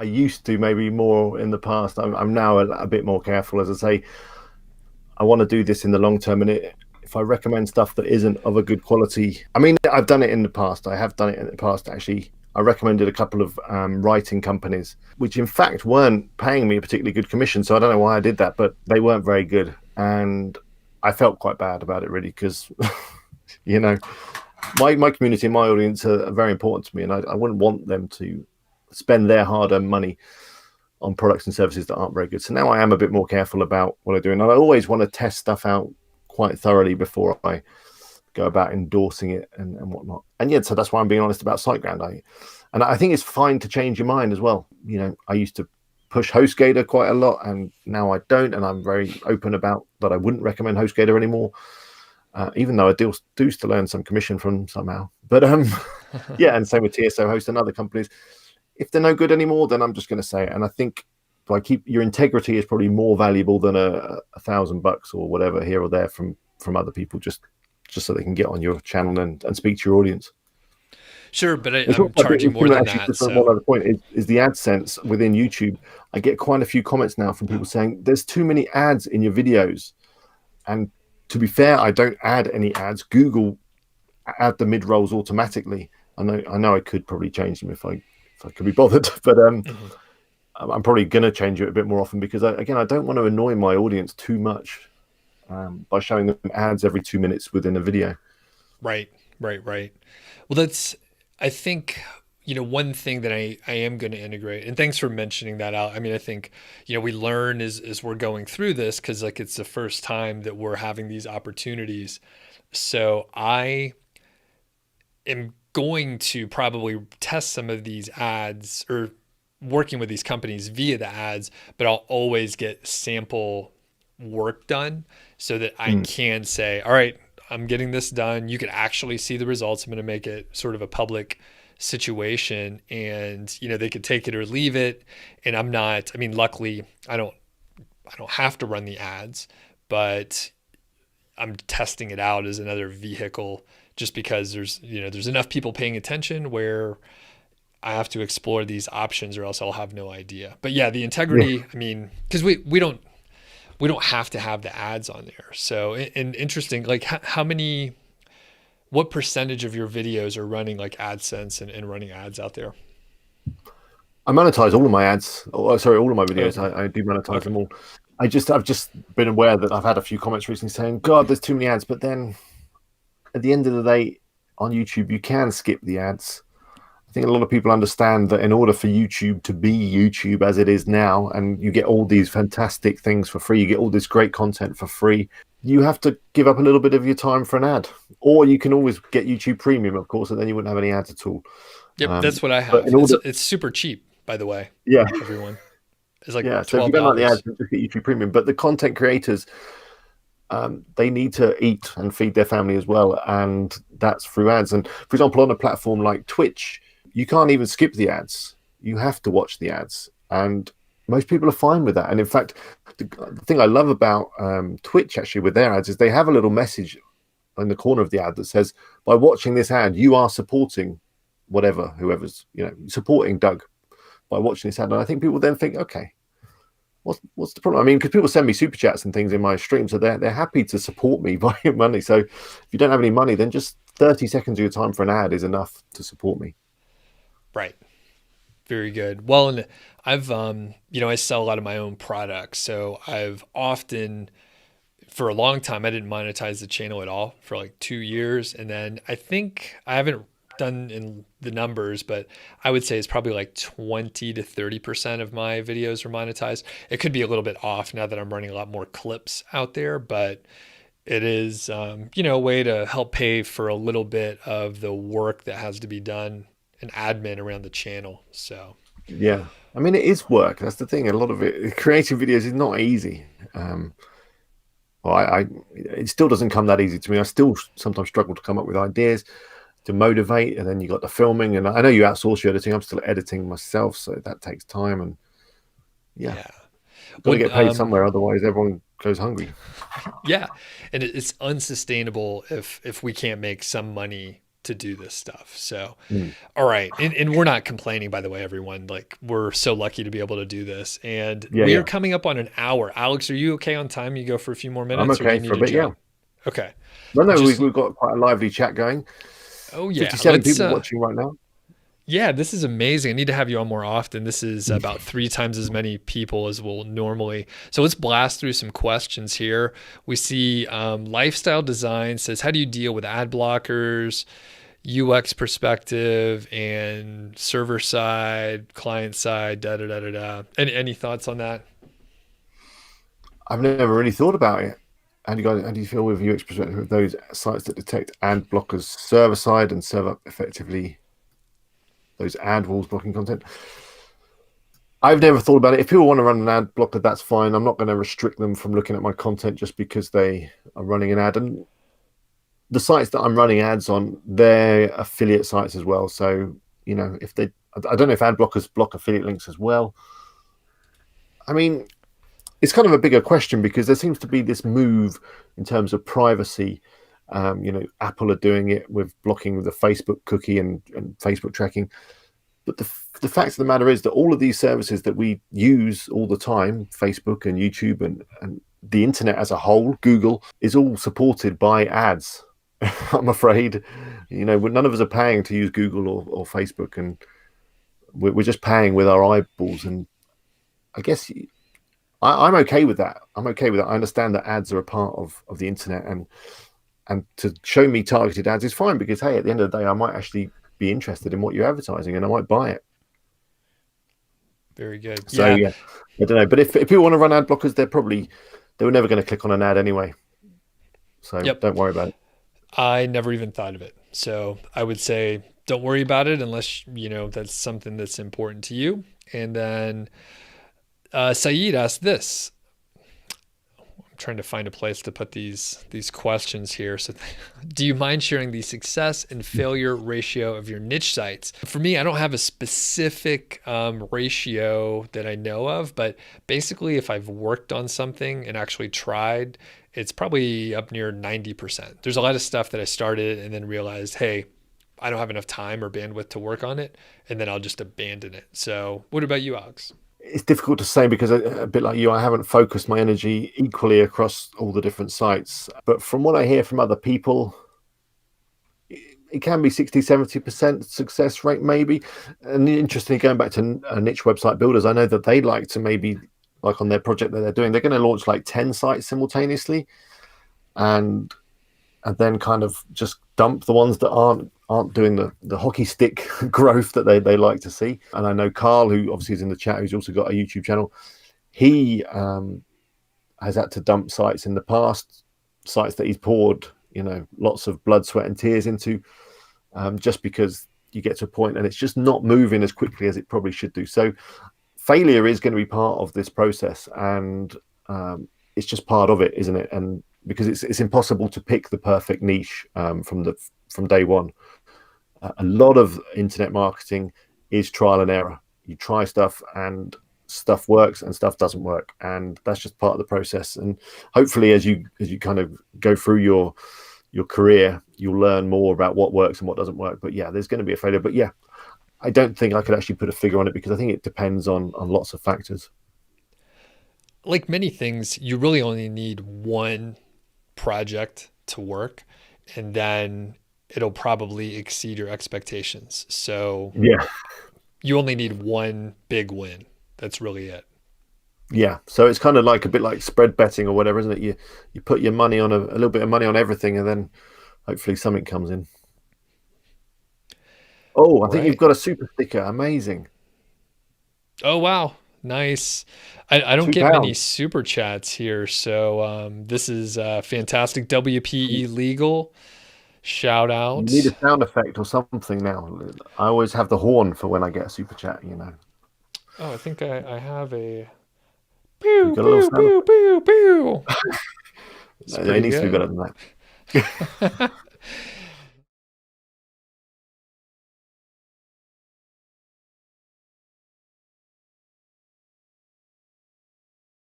I used to maybe more in the past. I'm now a bit more careful. As I say, I want to do this in the long term, and if I recommend stuff that isn't of a good quality, I mean, I've done it in the past. I have done it in the past, actually. I recommended a couple of writing companies, which in fact weren't paying me a particularly good commission. So I don't know why I did that, but they weren't very good. And I felt quite bad about it, really, because, you know, my community, my audience are very important to me. And I wouldn't want them to spend their hard earned money on products and services that aren't very good. So now I am a bit more careful about what I do. And I always want to test stuff out quite thoroughly before I go about endorsing it and whatnot. And yeah, so that's why I'm being honest about SiteGround. I think it's fine to change your mind as well. You know, I used to push HostGator quite a lot, and now I don't. And I'm very open about that. I wouldn't recommend HostGator anymore, even though I do still earn some commission from somehow. But yeah, and same with TSO Host and other companies. If they're no good anymore, then I'm just going to say it. And I think your integrity is probably more valuable than $1,000 or whatever here or there from other people, just so they can get on your channel and speak to your audience. Sure, but I'm charging more than that. Just one So, other point is the AdSense within YouTube. I get quite a few comments now from people saying there's too many ads in your videos. And to be fair, I don't add any ads. Google add the mid rolls automatically. I know I could probably change them if I could be bothered, but mhm. I'm probably going to change it a bit more often because I don't want to annoy my audience too much by showing them ads every 2 minutes within a video. Right, right. Well, I think, one thing that I am going to integrate, and thanks for mentioning that out. I mean, I think, we learn as we're going through this because like it's the first time that we're having these opportunities. So I am going to probably test some of these ads or working with these companies via the ads, but I'll always get sample work done so that I Mm. can say, all right, I'm getting this done. You can actually see the results. I'm going to make it sort of a public situation and they could take it or leave it. And I mean, luckily I don't have to run the ads, but I'm testing it out as another vehicle just because there's enough people paying attention where I have to explore these options or else I'll have no idea. But yeah, the Yeah. integrity, I mean, because we don't have to have the ads on there. So and interesting, like what percentage of your videos are running like AdSense and running ads out there? I monetize all of my ads. Sorry, all of my videos. Okay. I do monetize Okay. them all. I've just been aware that I've had a few comments recently saying, "God, there's too many ads." But then at the end of the day, on YouTube, you can skip the ads. I think a lot of people understand that in order for YouTube to be YouTube as it is now, and you get all these fantastic things for free, you get all this great content for free, you have to give up a little bit of your time for an ad. Or you can always get YouTube Premium, of course, and then you wouldn't have any ads at all. Yep, that's what I But have. in It's order, it's super cheap, by the way, yeah, everyone. It's like yeah. So if you don't like the ads, $12. then just get YouTube Premium. But the content creators, they need to eat and feed their family as well, and that's through ads. And for example, on a platform like Twitch, you can't even skip the ads. You have to watch the ads, and most people are fine with that. And in fact, the thing I love about Twitch actually with their ads is they have a little message in the corner of the ad that says, "By watching this ad, you are supporting whoever's supporting Doug by watching this ad." And I think people then think, okay, what's the problem? I mean, because people send me super chats and things in my stream, so they're happy to support me by money. So if you don't have any money, then just 30 seconds of your time for an ad is enough to support me. Right. Very good. Well, and I've I sell a lot of my own products, so I've often for a long time I didn't monetize the channel at all for like 2 years, and then I think I haven't done in the numbers, but I would say it's probably like 20 to 30% of my videos are monetized. It could be a little bit off now that I'm running a lot more clips out there, but it is a way to help pay for a little bit of the work that has to be done and admin around the channel. So Yeah, I mean, it is work. That's the thing. A lot of it, creating videos is not easy. Um, well, it still doesn't come that easy to me. I still sometimes struggle to come up with ideas to motivate, and then you got the filming, and I know you outsource your editing. I'm still editing myself, so that takes time, and yeah, yeah. got to When get paid somewhere, otherwise everyone goes hungry. Yeah, and it's unsustainable if we can't make some money to do this stuff. So, Mm. all right. And we're not complaining, by the way, everyone. Like, we're so lucky to be able to do this. And Yeah, we are yeah. coming up on an hour. Alex, are you okay on time? You go for a few more I'm minutes, or do okay you for need a to bit. Yeah. jump? Okay. No, no, Just, we've got quite a lively chat going. oh, yeah. 57 people watching right now. Yeah, this is amazing. I need to have you on more often. This is about 3 times as many people as will normally. So let's blast through some questions here. We see lifestyle design says, how do you deal with ad blockers, UX perspective, and server side, client side, da da da da da. Any thoughts on that? I've never really thought about it. How do you feel with UX perspective of those sites that detect ad blockers server side and serve up effectively those ad walls blocking content? I've never thought about it. If people want to run an ad blocker, that's fine. I'm not going to restrict them from looking at my content just because they are running an ad. And the sites that I'm running ads on, they're affiliate sites as well. So, if they, I don't know if ad blockers block affiliate links as well. I mean, it's kind of a bigger question because there seems to be this move in terms of privacy. Apple are doing it with blocking the Facebook cookie and Facebook tracking. But the fact of the matter is that all of these services that we use all the time, Facebook and YouTube and the internet as a whole, Google, is all supported by ads. I'm afraid, none of us are paying to use Google or Facebook, and we're just paying with our eyeballs. And I guess I'm okay with that. I'm okay with that. I understand that ads are a part of the internet, and to show me targeted ads is fine because, hey, at the end of the day, I might actually be interested in what you're advertising and I might buy it. Very good. So Yeah. yeah, I don't know. But if people want to run ad blockers, they were never going to click on an ad anyway. So Yep. don't worry about it. I never even thought of it. So I would say don't worry about it unless, that's something that's important to you. And then Saeed asked this. I'm trying to find a place to put these questions here. So do you mind sharing the success and failure ratio of your niche sites? For me, I don't have a specific ratio that I know of, but basically if I've worked on something and actually tried, it's probably up near 90%. There's a lot of stuff that I started and then realized, hey, I don't have enough time or bandwidth to work on it, and then I'll just abandon it. So what about you, Alex? It's difficult to say because a bit like you, I haven't focused my energy equally across all the different sites. But from what I hear from other people, it can be 60-70% success rate maybe. And interestingly, going back to niche website builders, I know that they like to maybe, like on their project that they're doing, they're going to launch like 10 sites simultaneously and then kind of just dump the ones that aren't doing the hockey stick growth that they like to see. And I know Carl, who obviously is in the chat, who's also got a YouTube channel, he has had to dump sites in the past, sites that he's poured lots of blood, sweat and tears into, just because you get to a point and it's just not moving as quickly as it probably should do. So failure is going to be part of this process, and it's just part of it, isn't it? And because it's impossible to pick the perfect niche from day one. A lot of internet marketing is trial and error. You try stuff and stuff works and stuff doesn't work, and that's just part of the process. And hopefully as you kind of go through your career, you'll learn more about what works and what doesn't work. But yeah, there's going to be a failure. But yeah, I don't think I could actually put a figure on it because I think it depends on lots of factors. Like many things, you really only need one project to work, and then it'll probably exceed your expectations. So Yeah. you only need one big win. That's really it. Yeah, so it's kind of like a bit like spread betting or whatever, isn't it? You put your money on a little bit of money on everything, and then hopefully something comes in. Oh, I think you've Right. got a super sticker. Amazing. Oh, wow. Nice. I don't get many £2. super chats here. So this is fantastic. WPE Legal. Shout You need out. a sound effect or something now. I always have the horn for when I get a super chat. Oh, I think I have a You've pew, got a little pew, sound pew, effect. pew, pew. It's No, it pretty needs to be good. better than that.